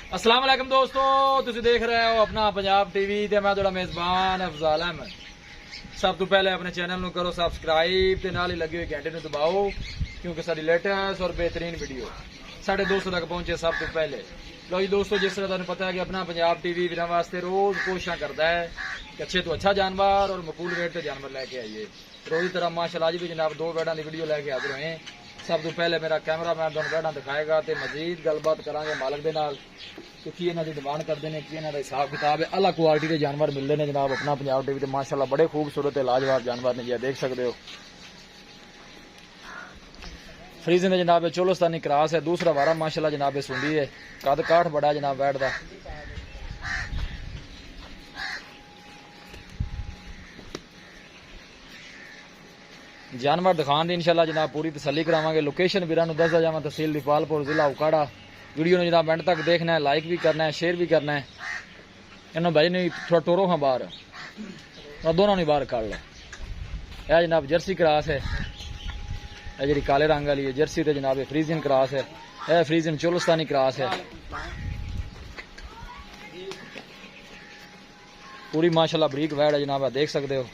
अस्सलाम वालेकुम दोस्तों, तुसीं देख रहे हो अपना पंजाब टीवी ते मैं तुहाडा मेजबान अफजाल अहमद। सब तो पहले अपने चैनल नूं करो सबसक्राइब ते नाल ही लगी हुई घंटे नूं दबाओ, क्योंकि साडी लेटेस्ट और बेहतरीन वीडियो साढ़े दोस्तों तक पहुंचे सब तो पहले। लो जी दोस्तों, जिस तरह तुहानूं पता है कि अपना पंजाब टीवी वीरां वास्ते रोज कोशिशां करता है कि अच्छे तो अच्छा जानवर और मकबूल रेट ते जानवर लेके आइए। रोज की तरह माशाअल्लाह आज भी जनाब दो बैडां की वीडियो लेके हाजिर होए। सब तो पहले मेरा कैमरा मैन तुहानूं बैडां दिखाएगा तो मजीद गलबात करांगे मालक दे नाल कि की इन्हां दी डिमांड करते हैं, की इन्हां दा हिसाब किताब है। अलग क्वालिटी के जानवर मिलते हैं जनाब अपना पंजाब टीवी ते माशाअल्लाह बड़े खूबसूरत ते लाजवाब जानवर ने जी देख सकते हो। फ्रीजन जनाब चोलोस्तानी क्रॉस है, दूसरा वारा माशाल्लाह जनाब सुंडी है, कद काठ बड़ा जनाब बैठ दा। जानवर दिखाने दी इंशाल्लाह जनाब पूरी तसल्ली करावांगे। लोकेशन वीरां नूं दसदा जावां, तहसील दीपालपुर, जिला उकाड़ा। वीडियो ने जनाब एंड तक देखना है, लाइक भी करना है, शेयर भी करना है। इन्होंने भाई ने थोड़ा टोरो हाँ बाहर और दोनों ने बाहर काट लो। यह जनाब जर्सी क्रॉस है, यह जी काले रंग वाली है जर्सी तो जनाब फ्रीजियन क्रॉस है, यह फ्रीजियन चोलोस्तानी क्रॉस है। पूरी माशाल्लाह बरीक वैड है जनाब, देख सकते हो।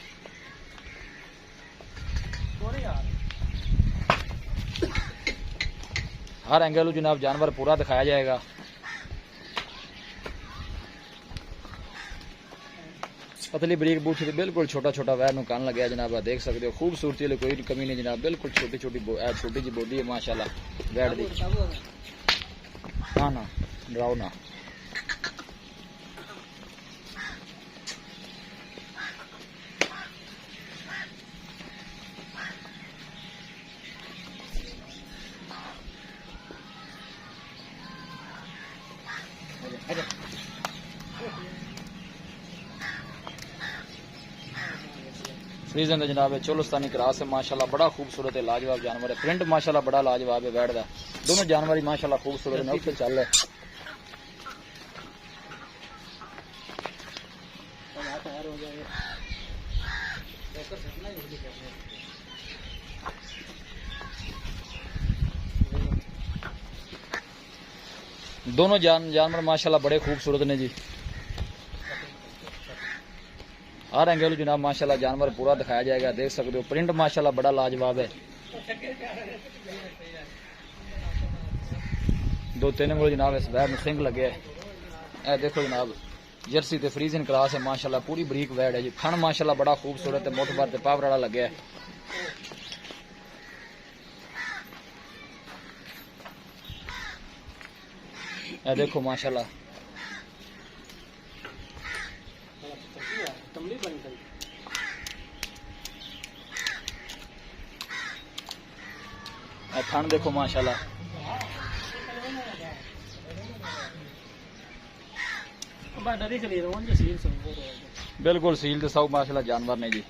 हर एंगल जनाब जानवर पूरा दिखाया जाएगा। पतली बरीक बूठी से बिल्कुल छोटा छोटा वैर नूं कान लगे जनाब, देख सकते हो। खूबसूरती वाली कोई कमी नहीं जनाब, बिल्कुल छोटी छोटी छोटी जी बोली है माशाल्लाह वैड़ दी। हाँ ना डराओ ना। फ्रीजन का जनाब चोलोस्तानी क्रॉस है माशाल्लाह, बड़ा खूबसूरत है, लाजवाब जानवर है। प्रिंट माशाल्लाह बड़ा लाजवाब है बैठ दा। दोनों जानवर ही माशाल्लाह खूबसूरत है। उत्ते चल है दोनों जानवर माशाल्लाह बड़े खूबसूरत ने जी। हर एंगल जनाब माशाल्लाह जानवर पूरा दिखाया जाएगा, देख सकते हो। प्रिंट माशाल्लाह बड़ा लाजवाब है। दो तीन अंगल जनाब इस वैड में सिंग लगे है। ए देखो जनाब जर्सी ते फ्रीजन क्रॉस है माशाल्लाह, पूरी बरीक वैड है जी। थन माशाल्लाह बड़ा खूबसूरत है, मोटबार ते पावर वाला लगे है। ए देखो माशाल्लाह थान देखो माशाल्लाह। बिल्कुल सील तो सब माशाल्लाह जानवर ने जी।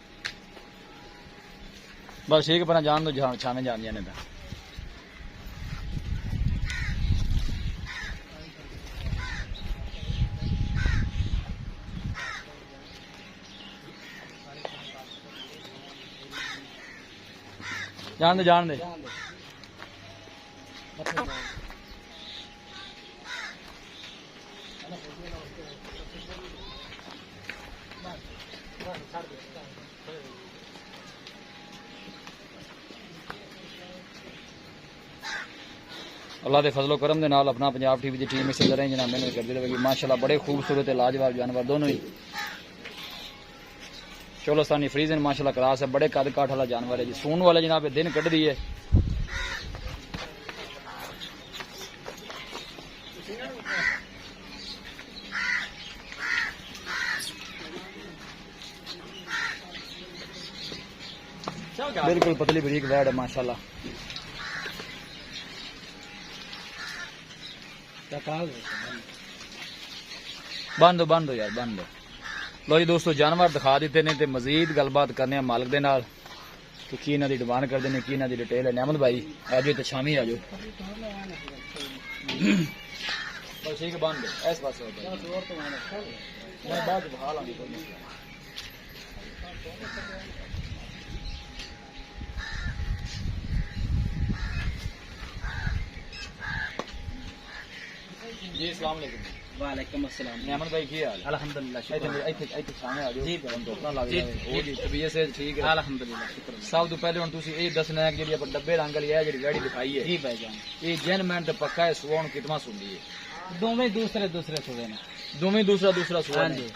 बस ठीक बना जान दो छाने जान जाने का। जान दे जान दे। अल्लाह के फजलो करम दे नाल अपना पंजाब टीवी की टीम इस तरह जनाब मेहनत करती रहेगी माशाल्लाह। बड़े खूबसूरत है, लाजवाब जानवर दोनों ही। चोलोस्तानी फ्रीजन माशाल्लाह क्रॉस है, बड़े कद काठ वाला जानवर है जी। सून वाले जनाब दिन कट दी है। बिल्कुल पतली बरीक वैड है माशाल्लाह। बंद दो यार बंद दो। लो जी दोस्तों जानवर दिखा दिते ने ते मजीद गलबात करने मालिक दे नाल कि की इन्हां दी डिमांड करदे ने, की इन्हां दी डिटेल है। नेमत भाई आ जाओ ते शामी आ जाओ। बस ठीक बंद दो इस पास मैं बाद बहा लांगी कोई मसला। जी अस्सलाम वालेकुम। वालेकुम अस्सलाम। नियामत भाई की हाल? अल्हम्दुलिल्लाह ਇੱਥੇ ਇੱਥੇ ਸਾਹਮਣੇ ਆ ਜਾਓ ਜੀ ਧੋਖਾ ਲੱਗ ਜੀ, ਜਾਵੇ ਉਹ ਜੀ ਤਬੀਅਤ ਸੇ ਠੀਕ ਹੈ अल्हम्दुलिल्लाह शुक्र। ਸਭ ਤੋਂ ਪਹਿਲੇ ਹੁਣ ਤੁਸੀਂ ਇਹ ਦੱਸਣਾ ਹੈ ਕਿ ਜਿਹੜੀ ਆਪਾਂ ਡੱਬੇ ਰੰਗ ਵਾਲੀ ਹੈ ਜਿਹੜੀ ਗਾੜੀ ਦਿਖਾਈ ਹੈ जी भाईजान, ਇਹ ਜੈਨਮੈਨ ਤੇ ਪੱਕਾ ਹੈ ਸੁਣ ਕਿਤਨਾ ਸੁਣਦੀ ਹੈ दोवें दूसरे दूसरे सुबह ने। ਦੋਵੇਂ ਦੂਸਰਾ ਦੂਸਰਾ ਸੁਣ हाँ जी,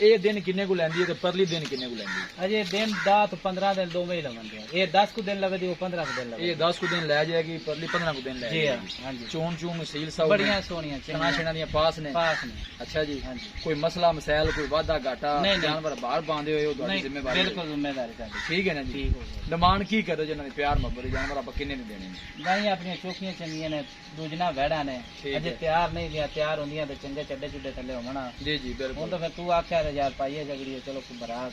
ਇਹ ਦਿਨ ਕਿੰਨੇ ਕੋ ਲੈਂਦੀ ਹੈ ਤੇ ਪਰਲੀ ਦਿਨ ਕਿੰਨੇ ਕੋ ਲੈਂਦੀ ਹੈ अजय दिन 10 तो 15 दिन दोवें ही लगन। ये 10 को दिन लगे दी, वो 15 को दिन लगे। ਇਹ 10 ਕੁ ਦਿਨ ਲੈ ਜਾਏਗੀ ਪਰਲੀ 15 ਕੁ ਦਿਨ ਲੈ जी हाँ, ਜਾਏਗੀ हाँ जी, ਚੋਣ ਚੂਣ ਸੀਲ ਸਭ बढ़िया सोनिया ਚਣਾ ਛਣਾ ਦੀਆਂ ਪਾਸ ਨੇ पास में। ਅੱਛਾ ਜੀ हाँ जी, ਕੋਈ ਮਸਲਾ ਮਸੈਲ ਕੋਈ ਵਾਧਾ ਘਾਟਾ ਨਹੀਂ, ਨਹੀਂ। ਜਾਨਵਰ ਬਾਹਰ ਪਾਉਂਦੇ ਹੋਏ ਉਹ ਤੁਹਾਡੀ नहीं ਜ਼ਿੰਮੇਵਾਰੀ ਹੈ। बिल्कुल जिम्मेदारी साडी। ਠੀਕ ਹੈ ਨਾ ਜੀ ठीक हो गया। ਡਿਮਾਂਡ ਕੀ ਕਰਦੇ ਜਿਹਨਾਂ ਦੇ ਪਿਆਰ ਮੁਹੱਬਤ ਦੇ ਜਾਨਵਰ ਆਪਾਂ ਕਿੰਨੇ ਨਹੀਂ ਦੇਣੇ ਨੇ गाइयां अपनी चौकियां चंगियां ने, दूजना वैड़ा ने। ठीक अजय है। तैयार नहीं लिया, तैयार होंदियां ते चंगे चड्डे चुड्डे थल्ले होवना। ਜੀ ਜੀ ਹੁਣ ਬਿਲਕੁਲ ਤਾਂ ਫਿਰ ਤੂੰ ਆਖਿਆ ਤੇ ਯਾਰ ਪਾਈਏ ਜਗੜੀ ਹੈ, ਚਲੋ ਕੋਈ ਬਰਾਤ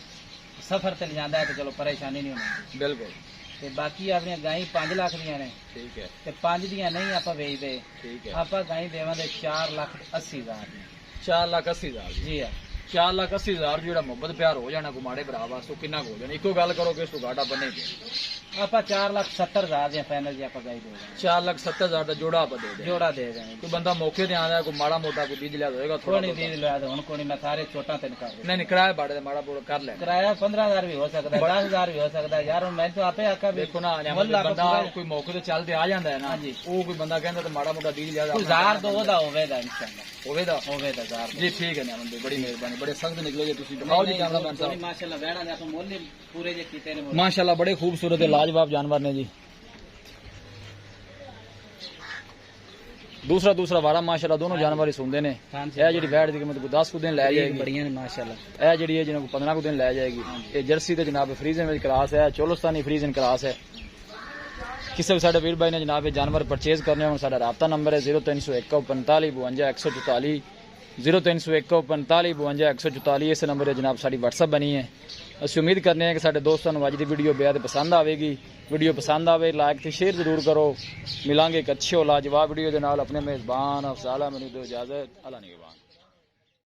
ਸਫਰ ਤੇ ਜਾਂਦਾ ਹੈ ਤੇ ਚਲੋ ਪਰੇਸ਼ਾਨੀ ਨਹੀਂ ਹੋਣੀ। ਬਿਲਕੁਲ ਤੇ ਬਾਕੀ ਆਪਣੀਆਂ ਗਾਈ 5 ਲੱਖ ਦੀਆਂ ਨੇ ਠੀਕ ਹੈ ਤੇ 5 ਦੀਆਂ ਨਹੀਂ ਆਪਾਂ ਵੇਚਦੇ। ਠੀਕ ਹੈ ਆਪਾਂ ਗਾਈ ਦੇਵਾਂਗੇ 4,80,000 ਦੀ। 4,80,000 ਜੀ ਜੀ ਆ, 4,80,000 ਜਿਹੜਾ ਮੁਹੱਬਤ ਪਿਆਰ ਹੋ ਜਾਣਾ ਗੁਮਾੜੇ ਭਰਾ ਵਾਸਤੇ ਉਹ ਕਿੰਨਾ ਕੁ ਹੋ ਜਾਣਾ ਇੱਕੋ ਗੱਲ ਕਰੋ ਕਿ ਇਸ ਤੋਂ ਘਾਟਾ ਬਣੇ ਆਪਾਂ 4,70,000 ਦੀਆਂ ਫਾਈਨਲ ਜੀ ਆਪਾਂ ਗਾਈ ਦੇ ਦਾਂਗੇ। 4,70,000 ਦਾ ਜੋੜਾ ਆਪਾਂ ਦੇ ਦੇ ਜੋੜਾ ਦੇ ਦੇਵਾਂਗੇ। ਕੋਈ ਬੰਦਾ ਮੌਕੇ ਤੇ ਆਉਂਦਾ ਕੋਈ ਮਾੜਾ ਮੋਟਾ ਕੋਈ ਦੀਜ ਲਿਆ ਹੋਏਗਾ ਕੋਈ ਥੋੜਾ ਨਹੀਂ ਦੀ ਲਿਆ ਹੁਣ ਕੋਈ ਨੀ, ਮੈਂ ਸਾਰੇ ਛੋਟਾ ਤੈਨੂੰ ਕਰ ਰਿਹਾ। ਨਹੀਂ ਨਹੀਂ ਕਿਰਾਏ ਬਾੜੇ ਦਾ ਮਾੜਾ ਮੋਟਾ ਕਰ ਲੈਣਾ ਕਿਰਾਇਆ 15,000 ਵੀ ਹੋ ਸਕਦਾ, 10,000 ਵੀ ਹੋ ਸਕਦਾ ਯਾਰ। ਹੁਣ ਮੈਂ ਤਾਂ ਆਪੇ ਆਖਿਆ ਵੀ ਦੇਖੋ ਨਾ ਮੁੱਲ ਆਪਾਂ ਬੰਦਾ ਪੂਰਾ- ਕੋਈ ਮੌਕੇ ਤੇ ਚੱਲਦੇ ਆ ਜਾਂਦਾ ਹੈ ਨਾ ਹਾਂਜੀ। ਉਹ ਕੋਈ ਬੰਦਾ ਕਹਿੰਦਾ ਤੇ ਮਾੜਾ ਮੋਟਾ ਦੀਜ ਲਿਆ ਕੋਈ 1,000 ਦਾ ਹੋਵੇਗਾ ਇਨਸ਼ਾਅੱਲਾ, ਹੋਵੇਗਾ ਹੋਵੇਗਾ 1,000 ਜੀ ਠੀਕ ਹੈ ਨਿਆਮਤ ਭਾਈ ਬੜੀ ਮਿਹਰਬਾਨੀ ਬੜੇ ਸਖਤ ਨਿਕਲੇ ਜੇ ਤੁਸੀਂ ਦਿਖਾਓ ਜੀ ਕੈਮਰਾਮੈਨ ਸਾਹਿਬ ਮਾਸ਼ਾਅੱਲਾ ਵੈਣਾ ਦੇ ਆਪਾਂ ਮੁੱਲ ਹੀ ਪੂਰੇ ਜੇ ਕੀਤੇ ਨੇ। माशाल्लाह बड़े खूबसूरत है लाजवाब जानवर ने जी दूसरा वारा माशाल्लाह दोनों जानवर ही सुनते ने हाँ जी। ਇਹ ਜਿਹੜੀ ਵੈੜ ਦੀ ਕੀਮਤ ਕੋਈ 10 ਕੁ ਦਿਨ ਲੈ ਜਾਏਗੀ ਬੜੀਆਂ ਨੇ ਮਾਸ਼ਾਅੱਲਾ। ਇਹ ਜਿਹੜੀ ਹੈ ਜਿਹਨਾਂ ਕੋ 15 ਕੁ ਦਿਨ ਲੈ ਜਾਏਗੀ ਇਹ ਜਰਸੀ ਤੇ ਜਨਾਬ ਫਰੀਜ਼ਨ ਵਿੱਚ ਕਲਾਸ ਹੈ ਚੋਲਸਤਾਨੀ ਫਰੀਜ਼ਨ ਕਲਾਸ ਹੈ ਕਿਸੇ ਵੀ ਸਾਡੇ ਵੀਰ ਭਾਈ ਨੇ ਜਨਾਬ ਇਹ ਜਾਨਵਰ ਪਰਚੇਜ਼ ਕਰਨੇ ਹੋਣ ਸਾਡਾ ਰਾਬਤਾ ਨੰਬਰ ਹੈ 0301 45 52 144 0301 45 52 144 ਇਸ ਨੰਬਰ ਤੇ ਜਨਾਬ ਸਾਡੀ WhatsApp ਬਣੀ ਹੈ। ਅਸੀਂ ਉਮੀਦ ਕਰਨੇ ਹਾਂ ਕਿ ਸਾਡੇ ਦੋਸਤਾਂ ਨੂੰ ਅੱਜ ਦੀ ਵੀਡੀਓ ਬੇहद ਪਸੰਦ ਆਵੇਗੀ। ਵੀਡੀਓ ਪਸੰਦ ਆਵੇ ਲਾਈਕ ਤੇ ਸ਼ੇਅਰ ਜ਼ਰੂਰ ਕਰੋ। ਮਿਲਾਂਗੇ ਇੱਕ ਅੱਛੇ ਔਰ ਲਾਜਵਾਬ ਵੀਡੀਓ ਦੇ ਨਾਲ। ਆਪਣੇ ਮੇਜ਼ਬਾਨ ਅਫਜ਼ਾਲ ਅਹਿਮਦ ਨੂੰ ਦਿਓ ਇਜਾਜ਼ਤ। ਅੱਲਾ ਨਿਗਹਿਬਾਨ।